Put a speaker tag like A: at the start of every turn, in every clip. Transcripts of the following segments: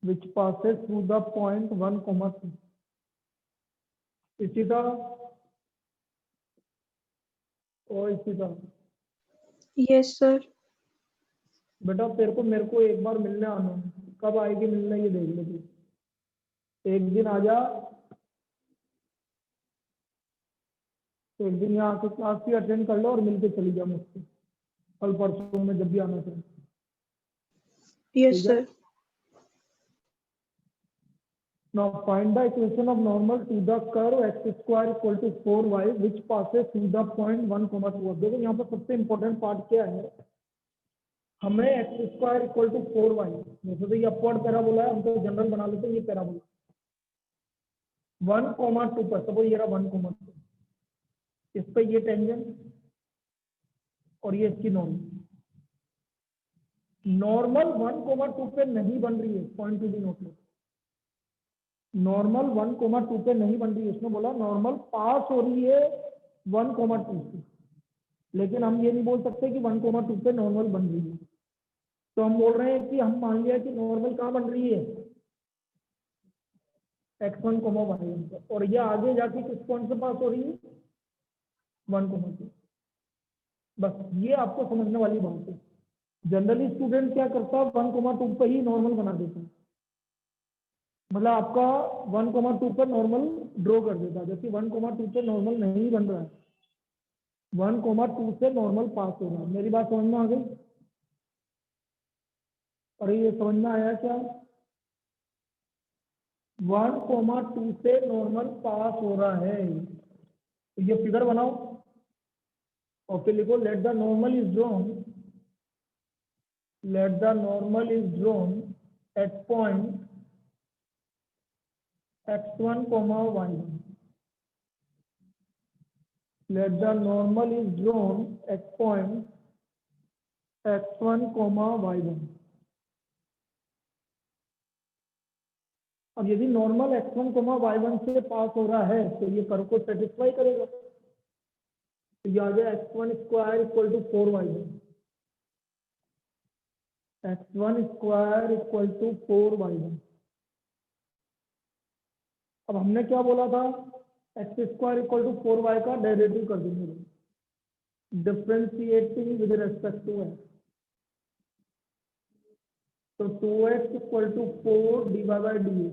A: which passes through the point 1, 2. इसी तरह और इसी तरह।
B: Yes sir.
A: बेटा तेरे को मेरे को एक बार मिलने आना, कब आएगी मिलने ये देख ले तू। एक दिन आ जा, एक दिन यहाँ आके क्लास भी अटेंड कर लो और मिलके चली जा मुझसे कल परसों में जब भी आना चाहिए।
B: Yes sir.
A: Now find the equation of normal to the curve x square equal to 4y which passes through the point 1, 2। अब देखो यहाँ पर सबसे इम्पोर्टेंट पार्ट क्या है, हमें x square equal to 4y, जैसे तो ये अपवर्ड पैराबोला है, हम तो जनरल बना लेते हैं ये पैराबोला 1, 2 पर, सपोज ये रहा 1, 2, इस पे ये टेंजेंट और ये इसकी नॉर्मल 1, 2 पे नहीं बन रही है, point to be note. Normal 1, 2 पे नहीं बन रही है, उसने बोला नॉर्मल पास हो रही है 1, 2 से, लेकिन हम ये नहीं बोल सकते कि 1, 2 पे नॉर्मल बन रही है। तो हम बोल रहे हैं कि हम मान लिया कि नॉर्मल कहाँ बन रही है x1, y1 और ये आगे जाके किस पॉइंट से पास हो रही है 1, 2। बस ये आपको समझने वाली बात है। जनरली स्टूडेंट क्या करता है 1, 2 पे ही नॉर्मल बना देता है, मतलब आपका 1, 2 पर नॉर्मल ड्रॉ कर देता है, जबकि 1, 2 पे नॉर्मल नहीं बन रहा है, 1, 2 से नॉर्मल पास हो रहा है। मेरी बात समझ में आ गई? अरे ये समझ में आया क्या? 1, 2 से नॉर्मल पास हो रहा है, तो ये फिगर बनाओ और फिर लिखो let the normal is drawn at point x1, y1। Let the normal is drawn at point x1, y1। अब यदि नॉर्मल x1, y1 से पास हो रहा है तो ये कर्व को सेटिस्फाई करेगा, तो ये आ गया x1 square equal to 4y1, x1 square equal to 4y1। अब हमने क्या बोला था, x square equal to 4y का डेरिवेटिव कर देंगे, differentiating with respect to x, तो 2x इक्वल टू 4 dy/dx,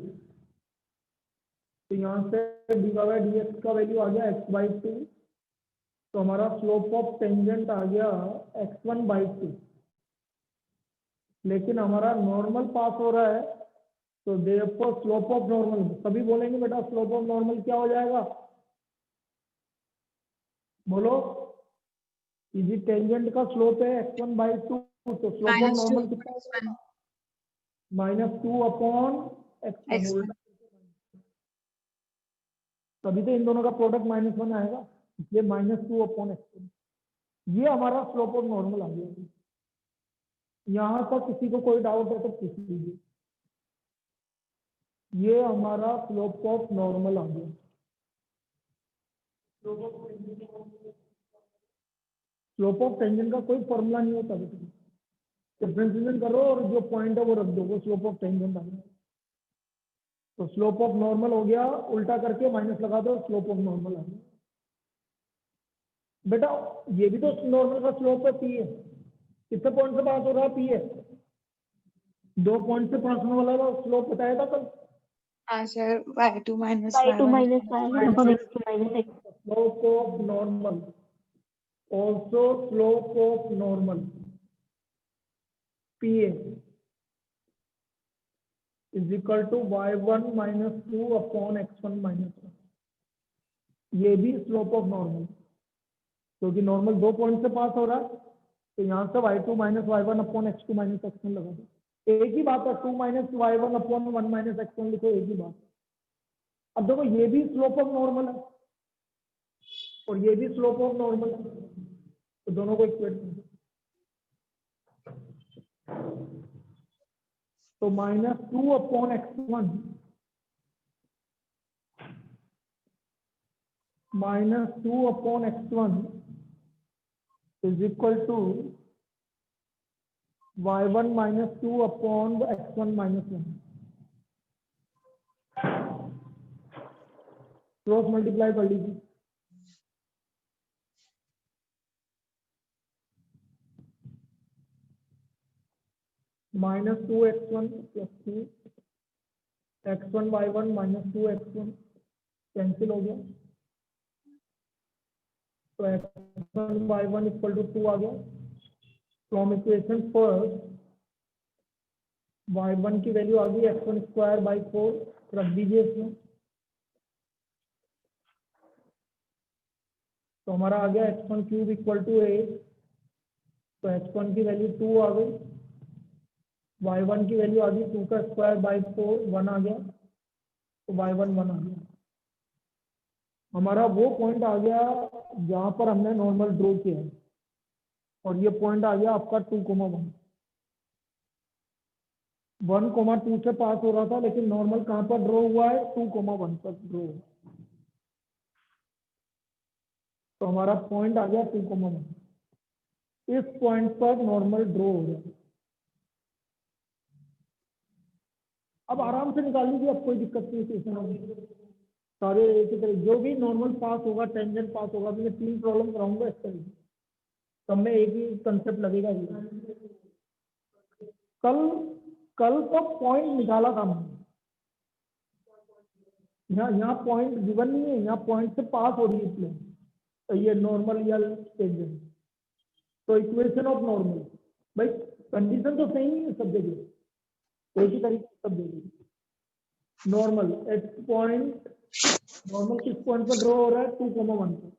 A: तो यहाँ से dy/dx का वैल्यू आ गया x/2, तो हमारा स्लोप ऑफ टेंजेंट आ गया x1/2, लेकिन हमारा नॉर्मल पास हो रहा है, तो देयरफॉर स्लोप ऑफ नॉर्मल, सभी बोलेंगे बेटा स्लोप ऑफ नॉर्मल क्या हो जाएगा, बोलो। इसी टेंजेंट का स्लोप है x1/2, तो स्लोप ऑफ नॉर्मल कितना है -2/x1, तभी तो इन दोनों का प्रोडक्ट -1 आएगा, ये -2/x1। ये हमारा स्लोप ऑफ नॉर्मल आ गया। यहाँ तक किसी को कोई डाउट है तो पूछ लीजिए। ये हमारा स्लोप ऑफ नॉर्मल आ गया। स्लोप ऑफ टेंजेंट का कोई फॉर्मूला नहीं होता, डिफरेंशिएशन करो और जो पॉइंट है वो रख दो, वो स्लोप ऑफ टेंजेंट आ गया। तो स्लोप ऑफ नॉर्मल हो गया, उल्टा करके माइनस लगा दो, स्लोप ऑफ नॉर्मल आ गया। बेटा ये भी तो नॉर्मल का स्लोप है, पी है, कितने पॉइंट से पास हो रहा है, पी है, 2 पॉइंट से पास होने वाला स्लोप बताया था कल।
B: हाँ sir, y2 minus
C: y2
B: y1
C: minus y1 upon x2 minus x।
A: Slope of normal, also slope of normal p is equal to y1 minus 2 upon x1 minus 1। ये भी स्लोप ऑफ नॉर्मल, क्योंकि normal 2 point से pass हो रहा है, तो यहाँ से y2 minus y1 upon x2 minus x1 लगा दो, एक ही बात है, 2 minus y1 upon 1 minus x1 लिखो, एक ही बात। अब देखो ये भी स्लोप ऑफ नॉर्मल है और ये भी स्लोप ऑफ नॉर्मल है, तो दोनों को इक्वेट कर दो, तो -2 upon x1 -2 upon x1 is equal to y1 minus 2 upon x1 minus 1। Cross multiply कर लीजिए। -2x1 + 2 x1 y1 -2x1 cancel हो गया, तो x1 y1 = 2 आ गया। फ्रॉम इक्वेशन फर्स्ट y1 की वैल्यू आ गई x1²/4, रख दीजिए इसमें, तो हमारा आ गया x1³ = 8, तो x1 की वैल्यू 2 आ गई, y1 की वैल्यू आ गई 2²/4, 1 आ गया, तो y1 1 आ गया। हमारा वो पॉइंट आ गया जहां पर हमने नॉर्मल ड्रॉ किया है, और ये पॉइंट आ गया आपका 2,1। 1,2 से पास हो रहा था, लेकिन नॉर्मल कहां पर ड्रॉ हुआ है, 2,1 पर ड्रॉ हुआ। तो हमारा पॉइंट आ गया 2,1। इस पॉइंट पर नॉर्मल ड्रॉ हो गया। अब आराम से निकाल लीजिए, अब कोई दिक्कत नहीं है। सारे एक ही तरह जो भी नॉर्मल पास होगा, टेंजेंट पास होगा, मैं 3 प्रॉब्लम कराऊंगा इस तरह की, सब में एक ही कंसेप्ट लगेगा। कल कल तो पॉइंट निकाला था मैंने, यहाँ पॉइंट गिवन नहीं है, यहाँ पॉइंट से पास हो रही है प्लेन, तो ये नॉर्मल या टेंजेंट। तो इक्वेशन ऑफ नॉर्मल, भाई कंडीशन तो सेम ही है सब जगह, एक ही तरीके से सब जगह। नॉर्मल एट पॉइंट, नॉर्मल किस पॉइंट पर ड्रॉ हो रहा है, 2,1 पर,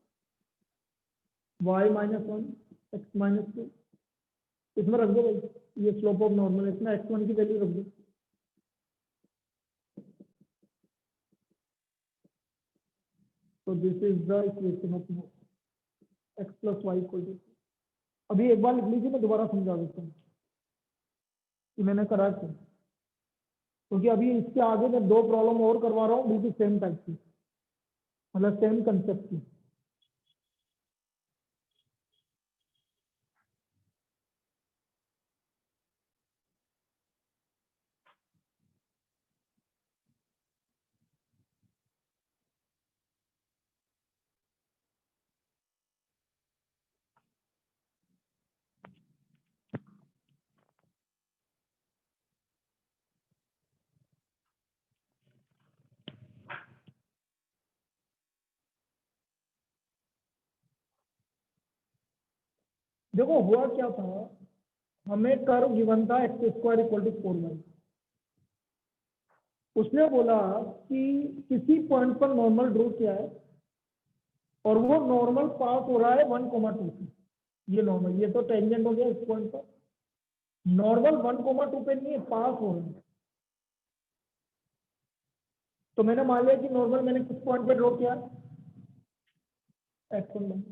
A: y -1 x -2, इसमें रख दो भाई, ये स्लोप ऑफ नॉर्मल, इसमें x1 की वैल्यू रख दो। तो this is the equation of x + y = अभी एक बार लिख लीजिए, मैं दोबारा समझा देता हूँ कि मैंने करा क्या, क्योंकि अभी इसके आगे मैं 2 प्रॉब्लम और करवा रहा हूँ बिल्कुल सेम टाइप की, मतलब सेम कंसेप्ट की। देखो हुआ क्या था, हमें कर्व गिवन था x² = 4y। उसने बोला कि किसी पॉइंट पर नॉर्मल ड्रॉ किया है, और वो नॉर्मल पास हो रहा है 1,2 से, ये नॉर्मल, ये तो टेंजेंट हो गया इस पॉइंट पर, नॉर्मल 1,2 पे नहीं है, पास हो रहा है। तो मैंने मान लिया कि नॉर्मल मैंने किस पॉइंट पे ड्रॉ किया, x1।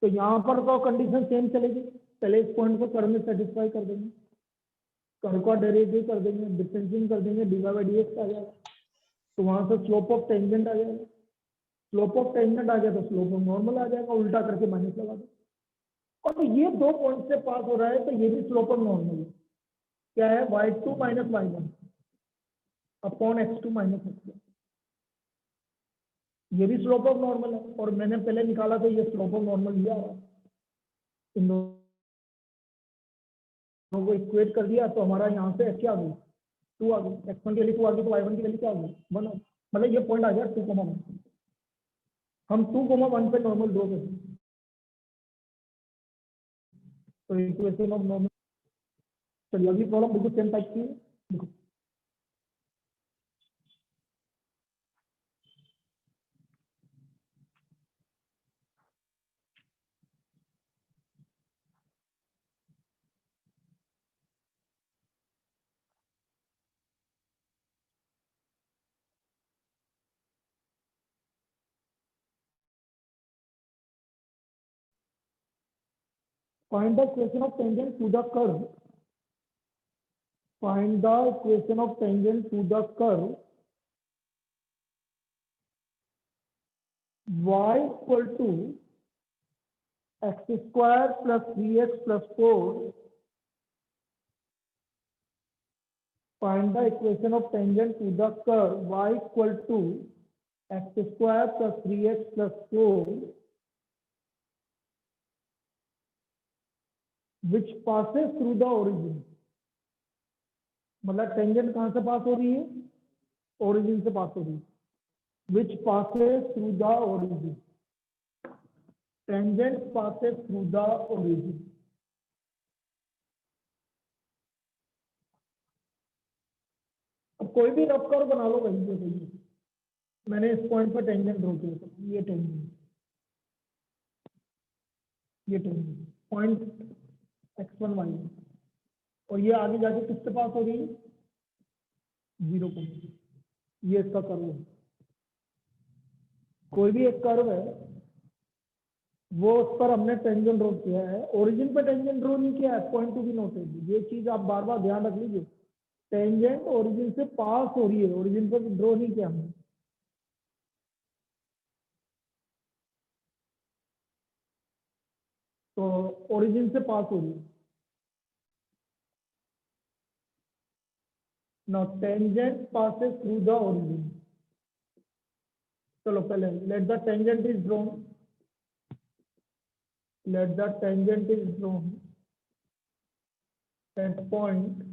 A: तो यहाँ पर तो कंडीशन सेम चलेगी, पहले इस पॉइंट को कर्व में सेटिस्फाई कर देंगे, कर्व का डेरिवेटिव कर देंगे, डिफरेंशिएट कर देंगे, dy/dx आ जाएगा, तो वहां से स्लोप ऑफ टेंजेंट आ जाएगा, स्लोप ऑफ टेंजेंट आ गया तो स्लोप ऑफ नॉर्मल आ जाएगा, उल्टा करके माइनस लगा दो। और तो ये 2 पॉइंट से पास हो रहा है, तो ये भी स्लोप ऑफ नॉर्मल है, क्या है, y2 - y1 upon x2 - x1, ये भी स्लोप ऑफ नॉर्मल है, और मैंने पहले निकाला था ये स्लोप ऑफ नॉर्मल लिया, इन दोनों को इक्वेट कर दिया, तो हमारा यहाँ से क्या आ गई, 2 आ गई, x1 की वैल्यू 2 आ गई, तो y1 की वैल्यू क्या आ गई, 1 आ गई, मतलब ये पॉइंट आ गया 2,1। हम 2,1 पे नॉर्मल ड्रॉ करते हैं, तो इक्वेशन ऑफ नॉर्मल। चलिए अगली प्रॉब्लम बिल्कुल सेम टाइप की है, देखो। Find the equation of tangent to the curve. Find the equation of tangent to the curve y = x² + 3x + 4 Find the equation of tangent to the curve y equal to x square plus 3x plus 4 which passes through the origin. मतलब tangent कहां से pass हो रही है? Origin से pass हो रही है. Which passes through the origin. Tangent passes through the origin. अब कोई भी रफ कर्व बना लो वहीं पे सही है. मैंने इस पॉइंट पर टेंजेंट ड्रॉ किया. ये टेंजेंट, ये टेंजेंट पॉइंट x1 y1 और ये आगे जाके किससे पास हो रही है? 0 को. ये इसका कर्व है. कोई भी एक कर्व है वो उस पर हमने टेंजेंट ड्रॉ किया है. ओरिजिन पे टेंजेंट ड्रॉ नहीं किया है. Point to be noted. ये चीज आप बार बार ध्यान रख लीजिए. टेंजेंट ओरिजिन से पास हो रही है. ओरिजिन पे ड्रॉ नहीं किया हमने. तो ओरिजिन से पास हो रही है. Now tangent passes through the origin. चलो पहले let the tangent is drawn. Let the tangent is drawn at point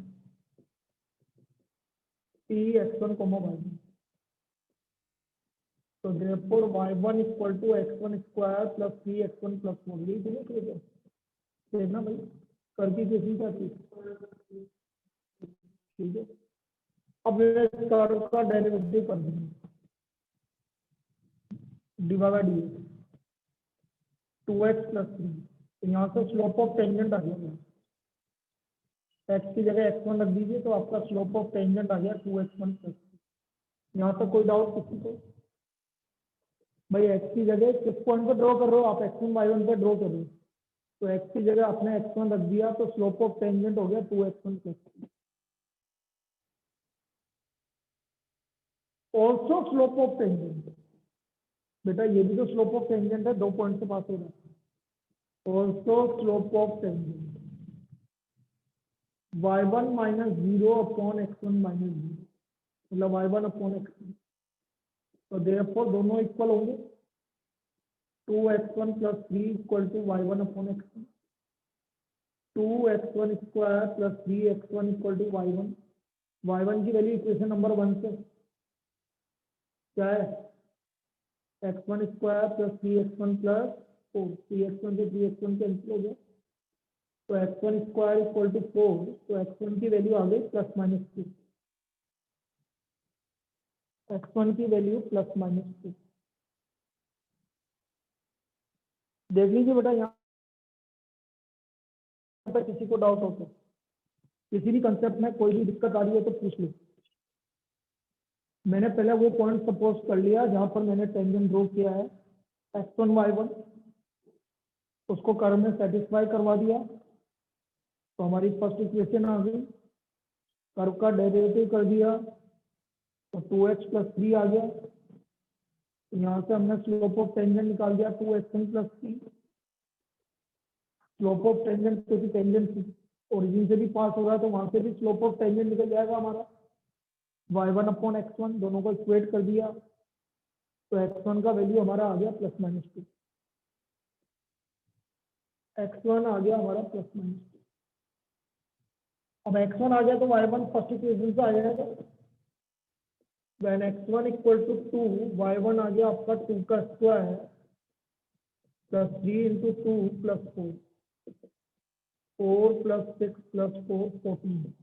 A: P x1 comma y1. So therefore y1 equal to x1 square plus 3x1 plus 4. यही तो नहीं है. देखना भाई करके कैसी क्या चीज. ठीक है. अब कर्व का डेरिवेटिव कर देंगे. Divide D 2x plus 3. तो यहाँ से स्लोप ऑफ टेंजेंट आ गया. x की जगह x1 रख दीजिए तो आपका स्लोप ऑफ टेंजेंट आ गया 2x1 प्लस 3. यहाँ तक कोई डाउट किसी को? भाई x की जगह किस पॉइंट पर ड्रॉ कर रहे हो आप? x1 y1 पे ड्रॉ कर रहे हो. तो x की जगह आपने x1 रख दिया तो स्लोप ऑफ टेंजेंट हो गया 2x1 plus 3. Also slope of tangent. बेटा ये भी तो स्लोप ऑफ टेंजेंट है. 2 पॉइंट से पास हो रहा है. Also slope of tangent y1 minus 0 upon x1 minus 0 मतलब y1 अपॉन x1. तो देयरफॉर दोनों इक्वल होंगे. 2x1 plus 3 equal to y1 upon x1. 2x1 square plus 3x1 equal to y1. y1 की value equation number 1 से क्या है? x1 square plus 3x1 plus 4. 3x1 से 3x1 cancel हो गया तो x1 स्क्वायर इक्वल टू 4. तो x1 की वैल्यू आ गई प्लस माइनस 2. x1 की वैल्यू प्लस माइनस 2. देख लीजिए बेटा यहाँ पर किसी को डाउट हो तो किसी भी कंसेप्ट में कोई भी दिक्कत आ रही है तो पूछ लो. मैंने पहले वो पॉइंट सपोज कर लिया जहां पर मैंने टेंजेंट ड्रॉ किया है x1 y1. उसको कर्व में सेटिस्फाई करवा दिया तो हमारी फर्स्ट इक्वेशन आ गई. कर्व का डेरिवेटिव कर दिया तो 2x प्लस 3 आ गया. तो यहाँ से हमने स्लोप ऑफ टेंजेंट निकाल दिया 2x1 plus 3. Slope of tangent क्योंकि टेंजेंट ओरिजिन से भी पास हो रहा है तो वहां से भी स्लोप ऑफ टेंजेंट निकल जाएगा हमारा. y1 अपॉन x1 दोनों को इक्वेट कर दिया तो x1 का वैल्यू हमारा आ गया प्लस माइनस 2. x1 आ गया हमारा प्लस माइनस 2. अब x1 आ गया तो y1 फर्स्ट इक्वेशन से आ जाएगा. When x1 equal to 2 y1 आ गया आपका 2 का square plus 3 into 2 plus 4. 4 plus 6 plus 4 14.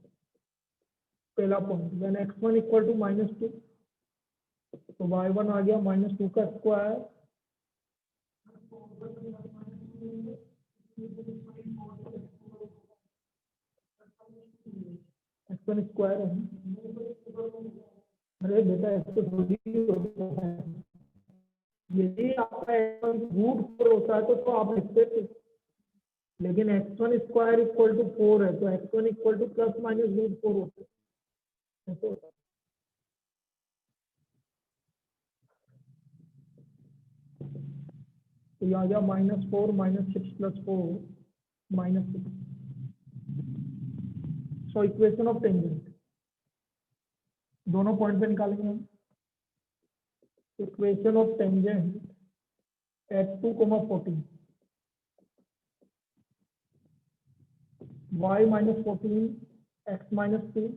A: पहला point. When x1 equal to minus 2 तो y1 आ गया माइनस 2 का स्क्वायर x1 स्क्वायर है. अरे बेटा ऐसे थोड़ी होता है. यदि आपका x1 रूट 4 होता है तो आप लिखते थे. लेकिन x1 स्क्वायर इक्वल टू 4 है तो x1 equal to plus minus root 4 होता है. तो यहाँ आ गया -4 -6 plus 4 -6. So equation of tangent दोनों पॉइंट पे निकालेंगे हम equation of tangent at 2,14 y minus 14 x minus 2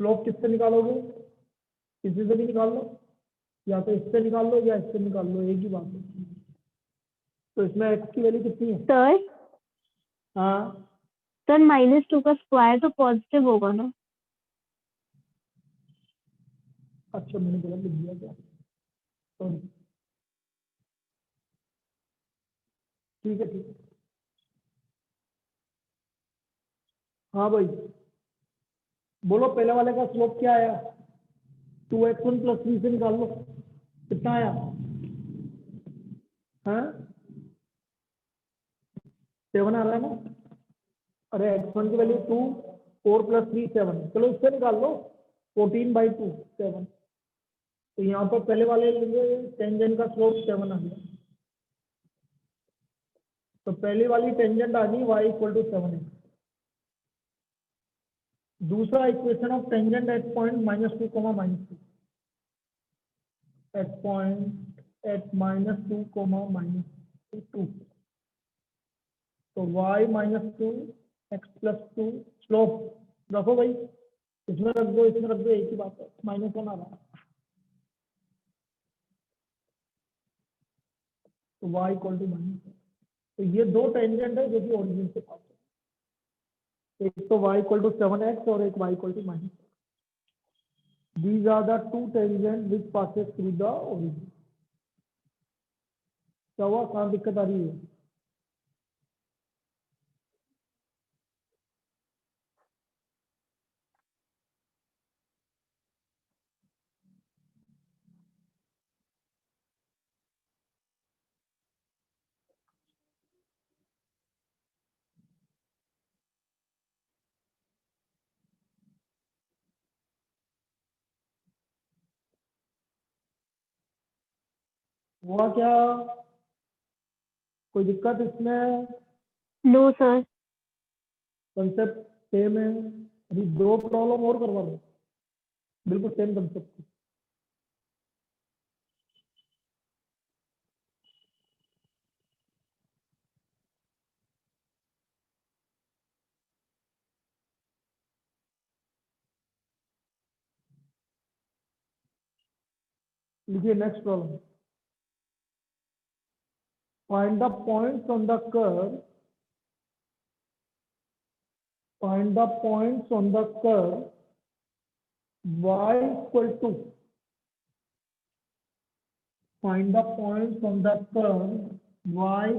A: slope किससे निकालोगे? किसी से भी निकाल लो, या तो इससे निकाल लो या इससे निकाल लो, एक ही बात है। तो इसमें x की वैल्यू कितनी है?
C: सर
A: हाँ
C: सर -2 का स्क्वायर तो पॉजिटिव होगा ना?
A: अच्छा, मैंने गलत लिख दिया क्या? सॉरी, ठीक है ठीक है। हाँ भाई बोलो, पहले वाले का स्लोप क्या आया? 2x1 प्लस 3 से निकाल लो, कितना आया? हाँ 7 आ रहा है ना? अरे x1 की वैल्यू 2, 4 प्लस 3 7, चलो इससे निकाल लो 14/2 7। तो यहाँ पर पहले वाले लिए टेंजेंट का स्लोप 7 आ गया। तो पहली वाली टेंजेंट आ गई y = 7x। दूसरा equation of tangent at point -2, -2 at point at -2, -2 तो y -2 x + 2 स्लोप रखो भाई, इसमें रख दो इसमें रख दो, एक ही बात है, -1 आ रहा है। तो y = -1। तो ये दो टेंजेंट है जो कि ओरिजिन से पास है, एक तो y = 7x और एक y = -. These are the two tangents which passes through the origin. क्या हुआ, कहाँ दिक्कत आ रही है? हुआ क्या, कोई दिक्कत इसमें?
C: No sir.
A: कंसेप्ट सेम है। अभी दो प्रॉब्लम और करवा दो, बिल्कुल सेम कंसेप्ट। लिखिए next problem. Find the points on the curve, find the points on the curve y = find the points on the curve y =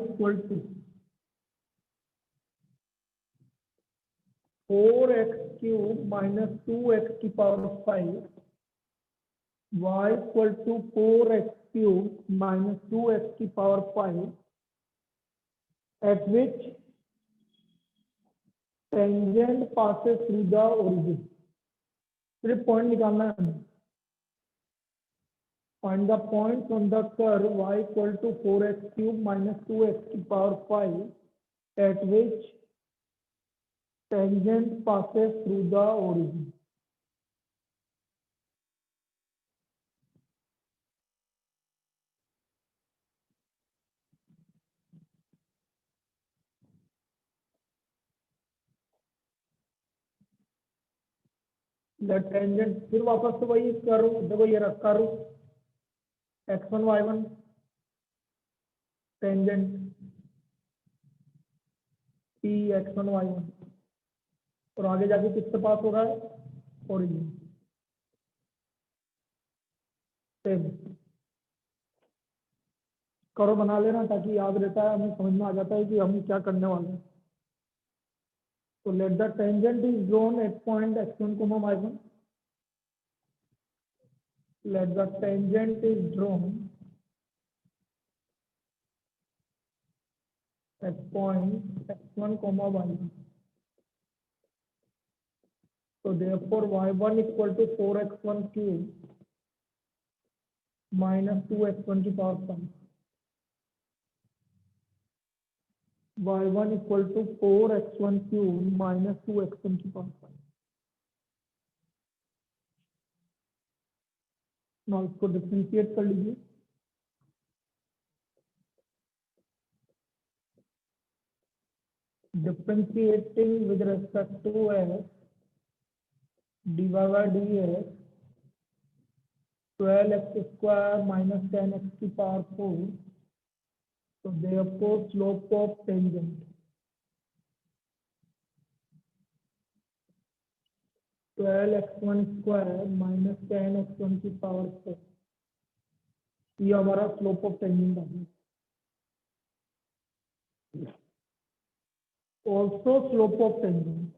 A: 4x³ - 2x⁵, y = 4x³ - 2x⁵, at which tangent passes through the origin। सिर्फ point निकालना है हमें। Find the points on the curve y = 4x³ - 2x⁵, at which tangent passes through the origin। Let tangent, फिर वापस से वही करूँ, देखो ये रखा रू x1 y1 tangent p x1 y1, और आगे जाके किससे पास हो रहा है? ओरिजिन। सेम करो, बना लेना ताकि याद रहता है, हमें समझ में आ जाता है कि हम क्या करने वाले हैं। तो let the tangent is drawn at point x1, y1। let the tangent is drawn at point x1, y1। so therefore y1 = 4x1³ - 2x1⁵, y1 = 4x1³ - 2x1⁵। Now इसको डिफरेंशिएट कर लीजिए। Differentiating with respect to x dy by dx 12x square minus 10x की power 4, so therefore slope of tangent 12x1 square minus 10x1 की power 4, ये हमारा slope of tangent आ गया। Also slope of tangent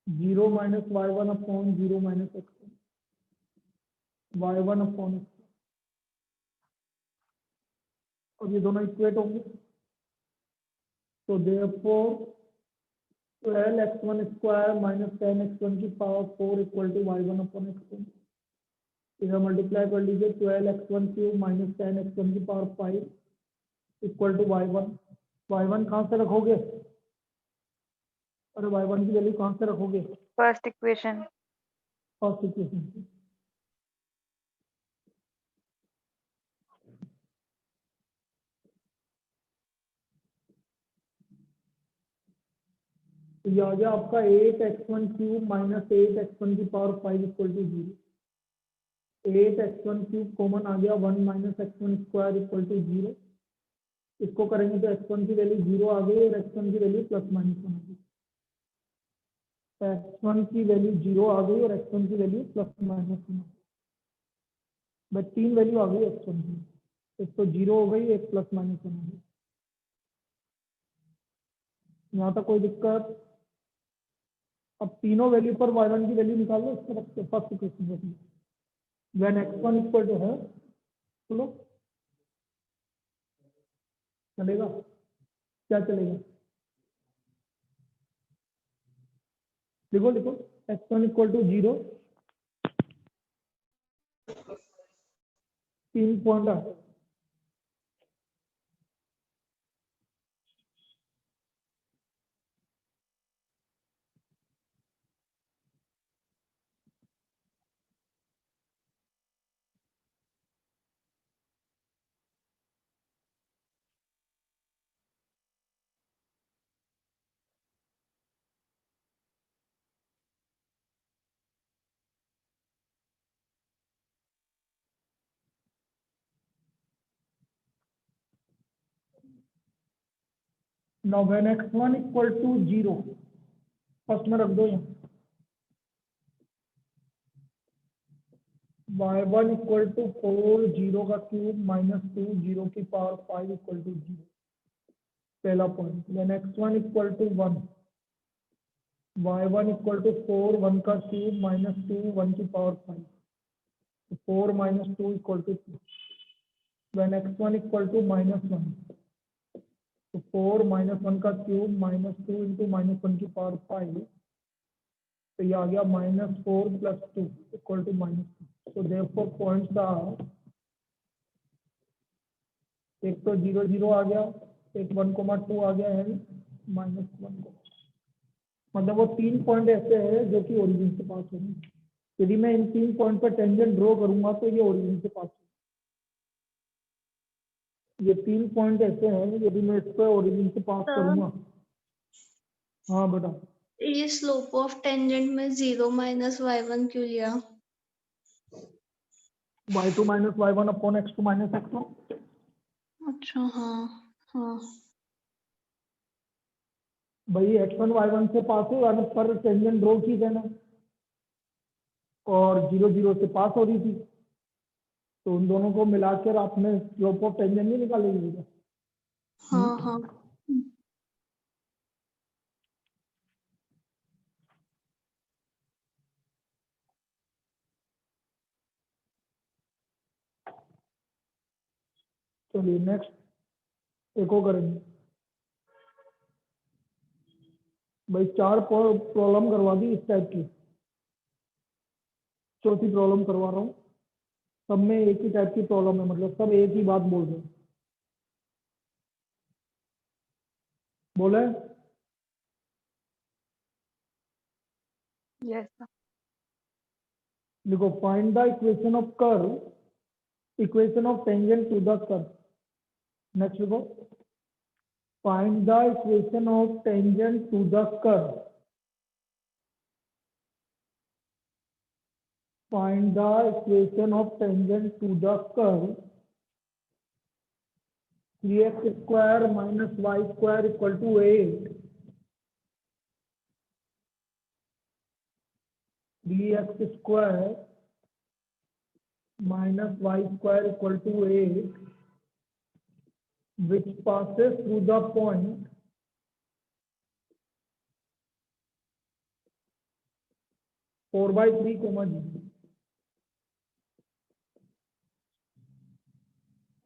A: zero minus y1 upon zero minus x1 y1 upon x, और ये दोनों equate होंगे, तो therefore 12x1 square minus 10x1 की power 4 equal to y1 upon x1। इधर मल्टीप्लाई कर लीजिए, 12x1 क्यूब माइनस 10x1 की power 5 equal to y1। y1 कहाँ से रखोगे? अरे y1 की वैल्यू कहाँ से रखोगे?
B: First equation.
A: फर्स्ट इक्वेशन से। तो ये आ गया आपका 8x1 क्यूब माइनस 8x1 की power 5 equal to 0। 8x1 cube common आ गया, 1 minus x1 square equal to 0। इसको करेंगे तो x1 की वैल्यू 0 आ गई और x1 की वैल्यू प्लस माइनस 1 आ गई। x1 की वैल्यू 0 आ गई और x1 की वैल्यू प्लस माइनस 1 आ गई। बस 3 वैल्यू आ गई x1 की, एक तो 0 हो गई, एक प्लस माइनस 1 आ गई। यहाँ तक कोई दिक्कत? अब तीनों वैल्यू पर y1 की वैल्यू निकाल लो, इसको रखते फर्स्ट इक्वेशन रखिए। व्हेन x1 इक्वल टू है, चलो चलेगा, क्या चलेगा? लिखो लिखो, x1 इक्वल टू 0, 3 पॉइंट है। Now when x1 equal to 0, first में रख दो यहाँ, y1 इक्वल टू 4 0 का क्यूब माइनस 2 0 की पावर 5 इक्वल टू 0, पहला point. When x1 equal to 1, y1 equal to 4 1 का क्यूब माइनस 2 1 की power 5, 4 minus 2 equal to 2। When x1 equal to minus 1, तो 4 माइनस 1 का क्यूब माइनस 2 इंटू माइनस 1 की power 5, तो ये आ गया minus 4 plus 2 equal to minus 2। तो देयरफॉर पॉइंट्स आर, एक तो 0 0 आ गया, एक 1,2 आ गया है, माइनस 1, मतलब वो 3 पॉइंट ऐसे हैं जो कि ओरिजिन से पास होंगे। यदि मैं इन 3 पॉइंट पर टेंजेंट ड्रॉ करूंगा तो ये ओरिजिन से पास होंगे। ये 3 पॉइंट ऐसे हैं, यदि मैं इस पर ओरिजिन से पास करूंगा। हाँ बेटा,
D: ये स्लोप ऑफ टेंजेंट में 0 माइनस y1 क्यों लिया?
A: y2 minus y1 upon x2 minus x1।
D: अच्छा, हाँ हाँ।
A: भाई x1 y1 से पास होगा ना, पर टेंजेंट ड्रॉ की है ना, और 0 0 से पास हो रही थी, तो उन दोनों को मिलाकर आपने स्लोप ऑफ टेंजेंट नहीं निकालेगी बेटा?
D: हाँ हाँ।
A: चलिए नेक्स्ट एक और करेंगे। भाई 4 प्रॉब्लम करवा दी इस टाइप की, चौथी प्रॉब्लम करवा रहा हूँ। सब में एक ही टाइप की प्रॉब्लम है, मतलब सब एक ही बात बोल रहे हैं। बोले
B: Yes, sir.
A: देखो, find the equation of curve, equation of tangent to the curve. Next देखो, find the equation of tangent to the curve. Find the equation of tangent to the curve. 3x square minus y square equal to 8। 3x square minus y square equal to 8, which passes through the point 4/3, 0.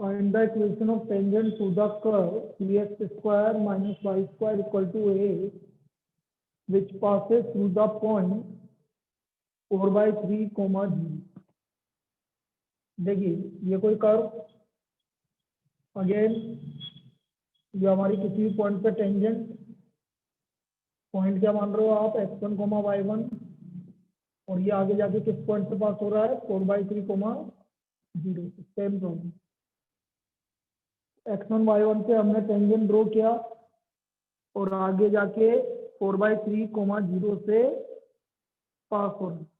A: Find the equation of tangent to the curve 3x square minus y square equal to 8, which passes through the point 4/3, 0. देखिए, ये कोई curve, again ये हमारी किसी भी point पे tangent, point क्या मान रहे हो आप, x1, y1, और ये आगे जाके किस पॉइंट से पास हो रहा है, 4/3, 0। सेम प्रॉब्लम, x1 y1 पे हमने टेंजेंट ड्रॉ किया और आगे जाके 4/3, 0 से पास हो रहा है।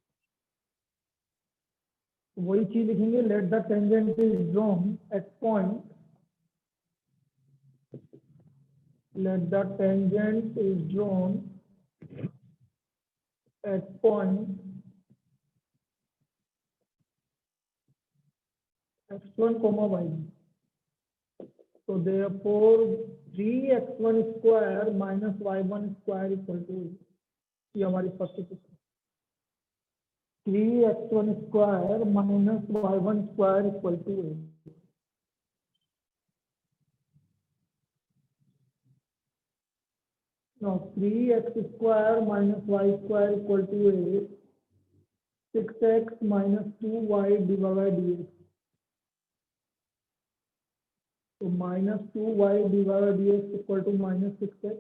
A: वही चीज लिखेंगे, let the tangent is drawn at point, let the tangent is drawn at point x1, y. So therefore 3x1 square minus y1 square equal to, ये हमारी first equation, 3x1 square minus y1 square equal to 8। Now 3x square minus y square equal to 8, 6x minus 2y divided by dx, so minus 2y divided by dx equal to minus 6x,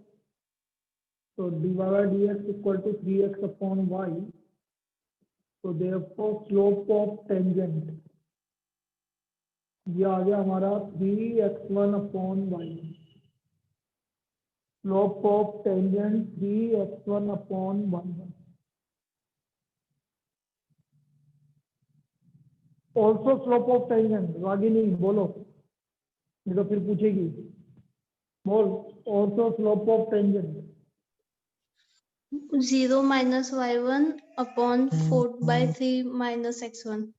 A: so divided by dx equal to 3x upon y, so therefore slope of tangent, ये आ गया हमारा 3x1 upon y, slope of tangent 3x1 upon y1। Also slope of tangent, Ragini बोलो, नहीं तो फिर पूछेगी, बोल, also slope of tangent.
D: 0 minus y1 upon 4/3 minus x1।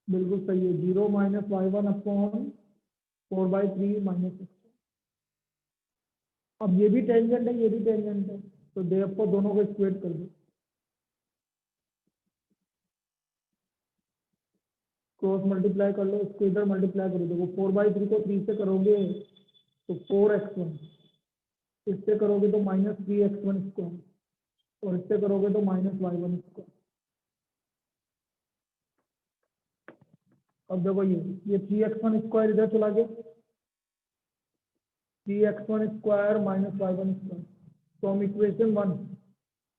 A: बिल्कुल सही है, 0 minus y1 upon 4/3 minus x। अब ये भी टेंजेंट है, ये भी टेंजेंट है, तो देयरफॉर दोनों को इक्वेट कर दो, क्रॉस मल्टीप्लाई कर लो, इसको इधर मल्टीप्लाई कर दो। 4/3 को 3 से करोगे तो 4x1, इससे करोगे तो माइनस 3x1 स्क्वायर, और इससे करोगे तो माइनस y1 स्क्वायर। अब देखो, ये 3x1 स्क्वायर इधर चला गया, 3x1 square minus y1 square, तो हम इक्वेशन 1,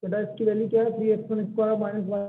A: बेटा इसकी वैल्यू क्या है, 3x1 स्क्वायर माइनस y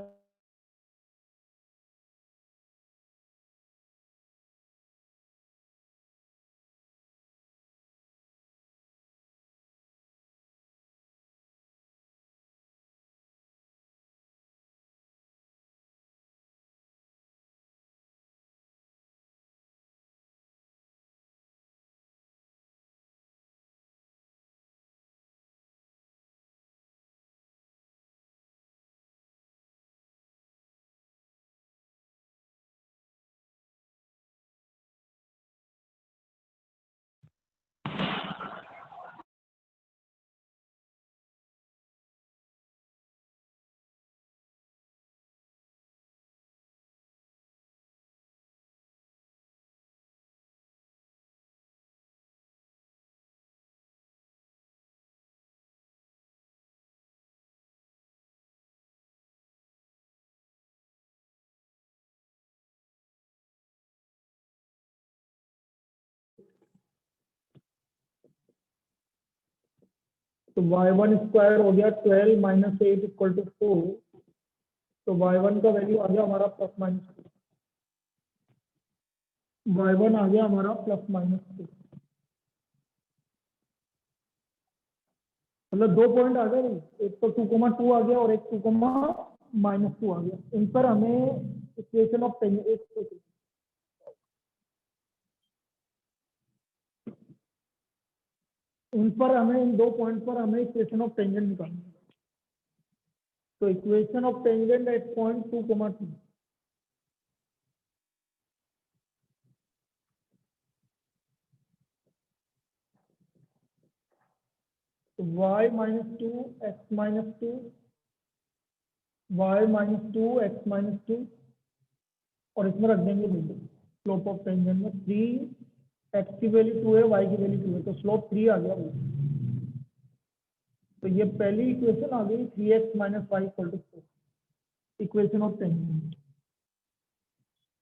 A: तो y1 स्क्वायर हो गया 12 माइनस 8 इक्वल टू 4। तो y1 का वैल्यू आ गया हमारा प्लस माइनस 2। y1 आ गया हमारा प्लस माइनस 2। मतलब 2 पॉइंट आ गए, एक तो 2,2 आ गया और एक 2,-2 आ गया। इन पर हमें इक्वेशन ऑफ टेंजेंट, इन पर हमें इन 2 पॉइंट पर हमें इक्वेशन ऑफ टेंजेंट निकालनी है। तो equation of tangent at point 2,2, तो y minus 2 x minus 2, y minus 2 x minus 2, और इसमें रख देंगे वैल्यू स्लोप ऑफ टेंजेंट में 3, एक्स की वैल्यू 2 है, y की वैल्यू 2 है, तो स्लोप 3 आ गया। तो ये पहली इक्वेशन आ गई 3x minus y equal to 4, equation of tangent.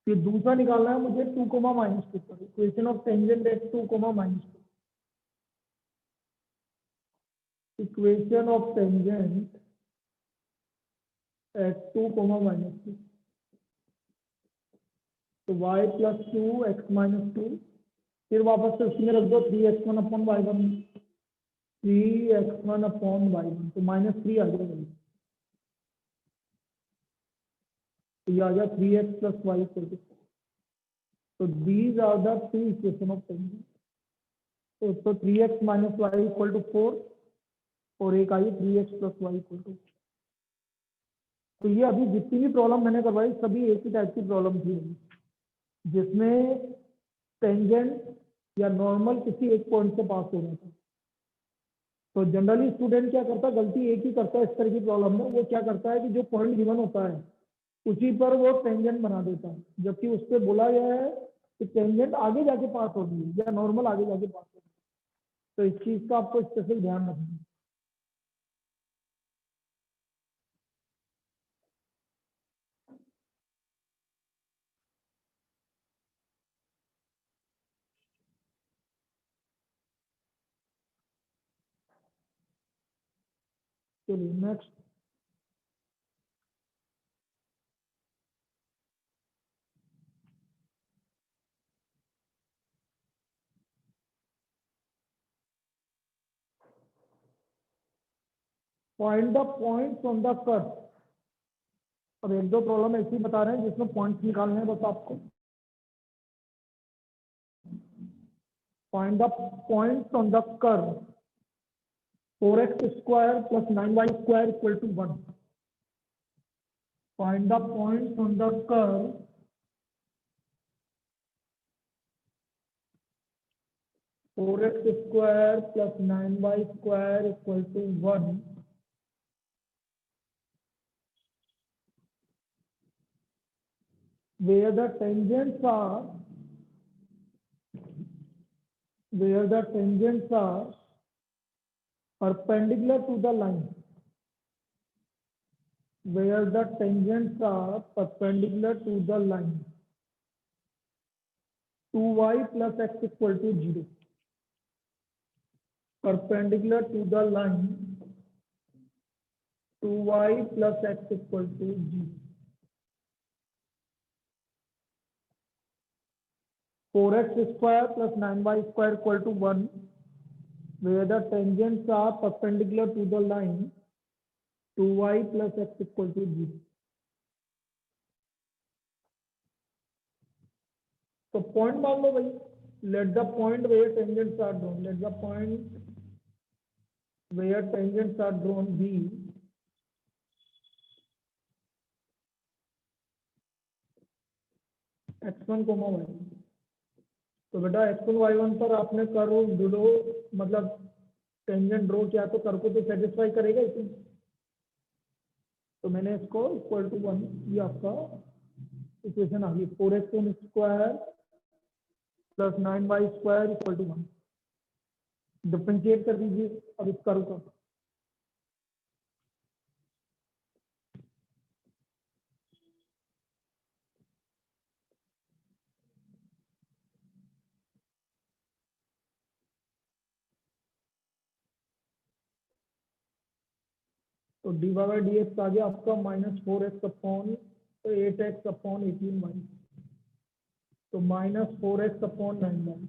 A: फिर दूसरा निकालना है मुझे 2, माइनस 2 पर equation of tangent at 2, minus 2। Equation of tangent at 2, minus 2। तो y प्लस 2 एक्स माइनस 2, फिर वापस से उसमें रख दो 3x1 upon y1, 3x1 upon y1, तो माइनस 3 आ जाएगा। तो ये आ गया 3x plus y equal to 4। तो these are the two equation of tangent. तो 3x minus y equal to 4 और एक आई 3x plus y equal to. तो ये अभी जितनी भी प्रॉब्लम मैंने करवाई सभी एक ही टाइप की प्रॉब्लम थी, जिसमें टेंजेंट या नॉर्मल किसी एक पॉइंट से पास हो रहा था। तो जनरली स्टूडेंट क्या करता है, गलती एक ही करता है इस तरह की प्रॉब्लम में, वो क्या करता है कि जो पॉइंट गिवन होता है उसी पर वो टेंजेंट बना देता है, जबकि उस पर बोला गया है कि टेंजेंट आगे जाके पास होगी या नॉर्मल आगे जाके पास होगी। तो इस चीज का आपको स्पेशल ध्यान रखना है। चलिए next, find the points on the curve. अब एक दो प्रॉब्लम ऐसी बता रहे हैं जिसमें पॉइंट्स निकालने हैं बस आपको। Find the points on the curve 4x square plus 9y square equal to 1। Find the points on the curve 4x square plus 9y square equal to 1 where the tangents are perpendicular to the line, where the tangents are perpendicular to the line 2y plus x equal to 0, perpendicular to the line 2y plus x equal to 0. 4x square plus 9y square equal to 1, where the tangents are perpendicular to the line 2y plus x equal to 0. तो point मान लो भाई, let the point where tangents are drawn, let the point where tangents are drawn be x1, y। तो बेटा x1 y1 पर आपने curve draw मतलब tangent draw किया तो कर्व को तो सेटिस्फाई करेगा इसे। तो मैंने इसको इक्वल टू 1, ये आपका इक्वेशन आ गई 4x square plus 9y square equal to 1। Differentiate कर दीजिए अब इस कर्व का। तो d y by d x आ गया आपका -4x upon 8x upon 18y, तो -4x अपॉन 9y।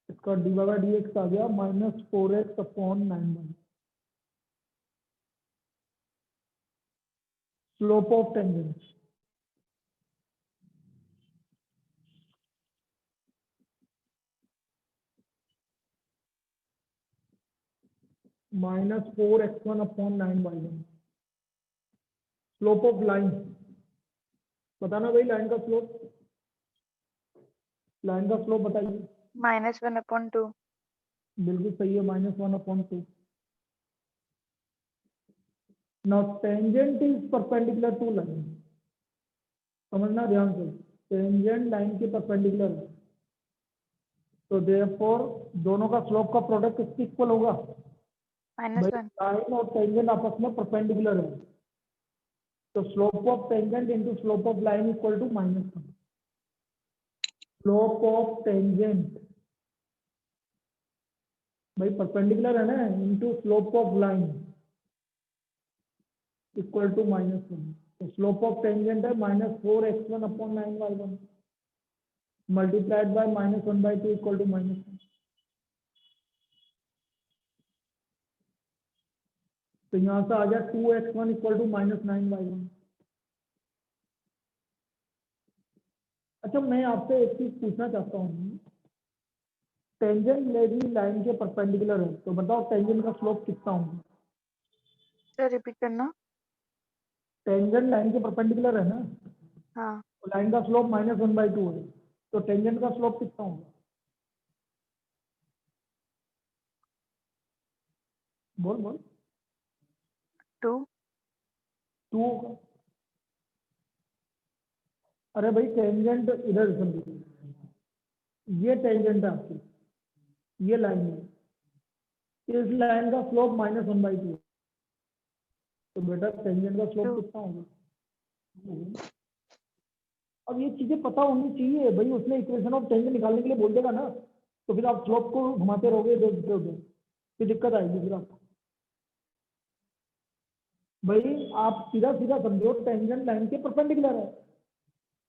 A: इसका d y by d x आ गया -4x upon 9y। Slope of tangent -4x1 upon 9y1। Slope of line बताना भाई, लाइन का स्लोप, लाइन का स्लोप बताइए।
B: -1/2।
A: बिल्कुल सही है, -1/2। Now tangent is perpendicular to line, समझना ध्यान से, टेंजेंट लाइन के परपेंडिकुलर है, तो देयरफॉर दोनों का स्लोप का प्रोडक्ट किसके इक्वल होगा?
B: -1।
A: लाइन और टेंजेंट आपस में परपेंडिकुलर है, तो slope of tangent into slope of line equal to -1। Slope of tangent भाई परपेंडिकुलर है ना, into slope of line equal to -1। तो स्लोप ऑफ टेंजेंट है -4x1 upon 9y1 multiplied by -1/2 equal to -1। तो यहाँ से आ गया 2x1 इक्वल टू -9y1। अच्छा मैं आपसे एक चीज पूछना चाहता हूँ, टेंजेंट यदि लाइन के परपेंडिकुलर है तो बताओ टेंजेंट का स्लोप कितना होगा?
B: सर रिपीट करना।
A: टेंजेंट लाइन के परपेंडिकुलर है ना,
B: हाँ,
A: तो लाइन का स्लोप -1/2 है, तो टेंजेंट का स्लोप कितना होगा? बोल बोल।
B: 2।
A: 2 होगा। अरे भाई टेंजेंट इधर समझो, ये टेंजेंट है आपकी, ये लाइन है, इस लाइन का स्लोप -1/2, तो बेटा टेंजेंट का स्लोप
B: 2।
A: कितना होगा? अब ये चीजें पता होनी चाहिए भाई, उसने इक्वेशन ऑफ टेंजेंट निकालने के लिए बोल देगा ना, तो फिर आप स्लोप को घुमाते रहोगे इधर उधर, फिर दिक्कत आएगी फिर आपको। भाई आप सीधा सीधा समझो, टेंजेंट लाइन के परपेंडिकुलर है,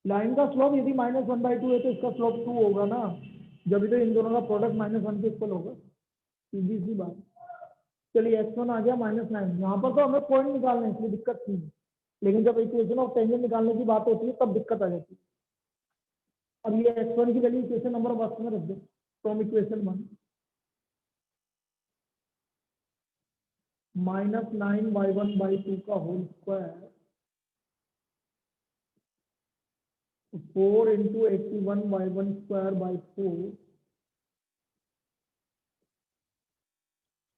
A: लाइन का स्लोप यदि -1/2 है तो इसका स्लोप 2 होगा ना, जब तो इन दोनों का प्रोडक्ट -1 के इक्वल होगा, सीधी सी बात। चलिए x1 आ गया -9, यहाँ पर तो हमें पॉइंट निकालना है इसलिए दिक्कत नहीं है, लेकिन जब इक्वेशन ऑफ टेंजेंट निकालने की बात होती है तब दिक्कत आ जाती है। अब ये x1 की वैल्यू इक्वेशन नंबर 1 में रख दो, फ्रॉम इक्वेशन 1 -9y1/2 का होल स्क्वायर 4 into 81y1² 4,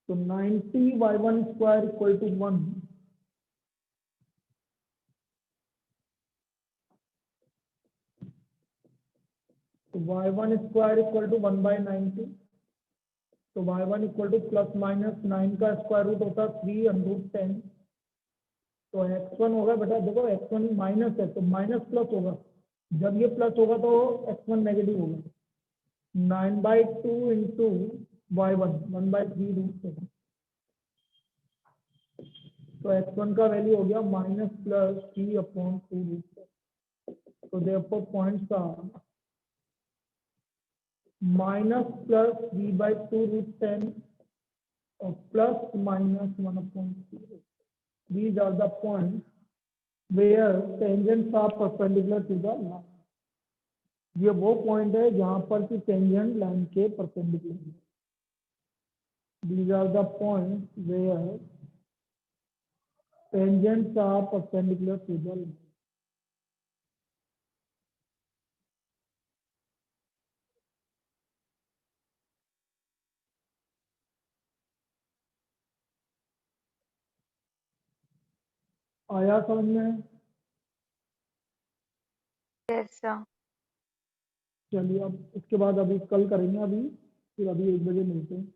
A: तो 90y1² इक्वल टू 1। तो y1² इक्वल टू 1/90, तो y1 इक्वल टू +-9 का स्क्वायर रूट होता है 3√10, तो x1 होगा बेटा, देखो x1 माइनस है तो माइनस प्लस होगा, जब ये प्लस होगा तो x1 नेगेटिव होगा, 9/2 इंटू y1 1/3√7, तो x1 का वैल्यू हो गया -+3/2√7। तो देयरफॉर पॉइंट्स आर -+3/2√10 और +-1/3. These are the points where tangents are perpendicular to the line. ये वो पॉइंट है जहां पर कि टेंजेंट लाइन के परपेंडिकुलर है। These are the points where tangents are perpendicular to the line. आया समझ में?
B: Yes sir.
A: चलिए अब इसके बाद अभी कल करेंगे, अभी फिर अभी 1 बजे मिलते हैं।